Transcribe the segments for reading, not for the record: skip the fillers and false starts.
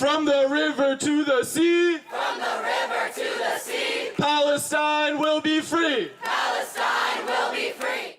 From the river to the sea. From the river to the sea. Palestine will be free. Palestine will be free.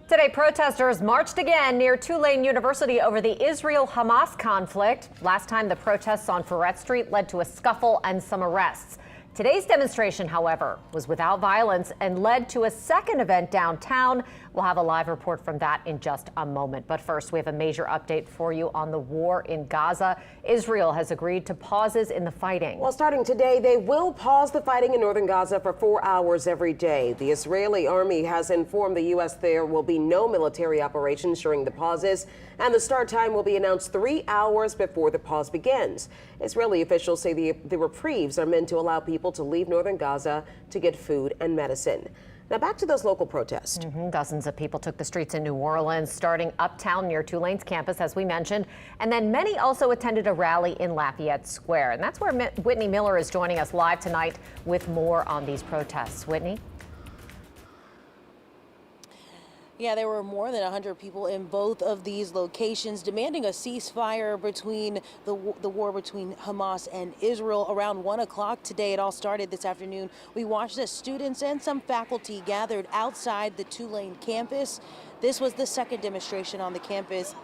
Today, protesters marched again near Tulane University over the Israel-Hamas conflict. Last time, the protests on Ferret Street led to a scuffle and some arrests. Today's demonstration, however, was without violence and led to a second event downtown. We'll have a live report from that in just a moment. But first, we have a major update for you on the war in Gaza. Israel has agreed to pauses in the fighting. Well, starting today, they will pause the fighting in northern Gaza for 4 hours every day. The Israeli army has informed the U.S. there will be no military operations during the pauses, and the start time will be announced 3 hours before the pause begins. Israeli officials say the reprieves are meant to allow people to leave northern Gaza to get food and medicine. Now back to those local protests. Dozens of people took the streets in New Orleans, starting uptown near Tulane's campus, as we mentioned. And then many also attended a rally in Lafayette Square. And that's where Whitney Miller is joining us live tonight with more on these protests. Whitney? Yeah, there were more than 100 people in both of these locations demanding a ceasefire between the war between Hamas and Israel. Around 1 o'clock today, it all started this afternoon. We watched as students and some faculty gathered outside the Tulane campus. This was the second demonstration on the campus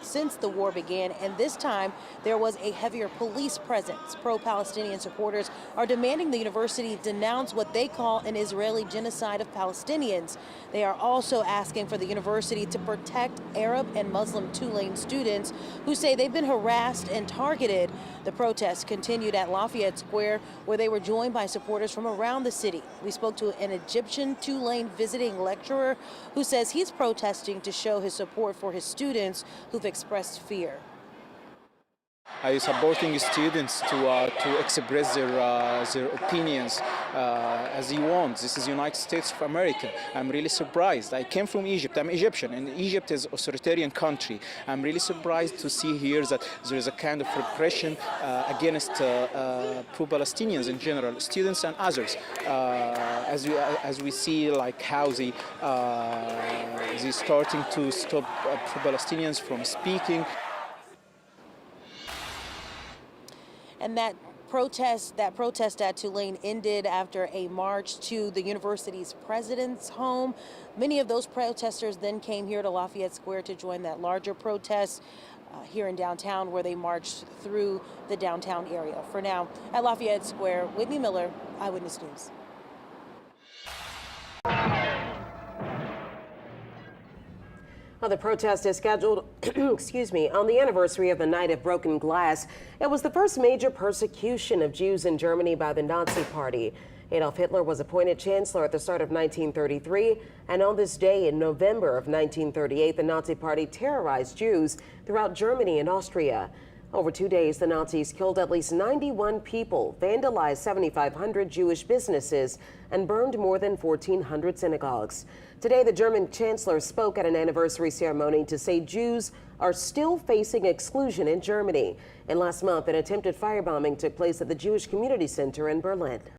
since the war began, and this time there was a heavier police presence. Pro-Palestinian supporters are demanding the university denounce what they call an Israeli genocide of Palestinians. They are also asking for the university to protect Arab and Muslim Tulane students who say they've been harassed and targeted. The protests continued at Lafayette Square, where they were joined by supporters from around the city. We spoke to an Egyptian Tulane visiting lecturer who says he's protesting to show his support for his students who've expressed fear. I'm supporting students to express their opinions as they want. This is United States of America. I'm really surprised. I came from Egypt. I'm Egyptian, and Egypt is an authoritarian country. I'm really surprised to see here that there is a kind of repression against pro-Palestinians in general, students and others. As we see, like how they starting to stop pro-Palestinians from speaking. And that protest at Tulane ended after a march to the university's president's home. Many of those protesters then came here to Lafayette Square to join that larger protest here in downtown, where they marched through the downtown area. For now, at Lafayette Square, Whitney Miller, Eyewitness News. Well, the protest is scheduled, on the anniversary of the Night of Broken Glass. It was the first major persecution of Jews in Germany by the Nazi Party. Adolf Hitler was appointed chancellor at the start of 1933, and on this day in November of 1938, the Nazi Party terrorized Jews throughout Germany and Austria. Over 2 days, the Nazis killed at least 91 people, vandalized 7,500 Jewish businesses, and burned more than 1,400 synagogues. Today, the German chancellor spoke at an anniversary ceremony to say Jews are still facing exclusion in Germany. And last month, an attempted firebombing took place at the Jewish Community Center in Berlin.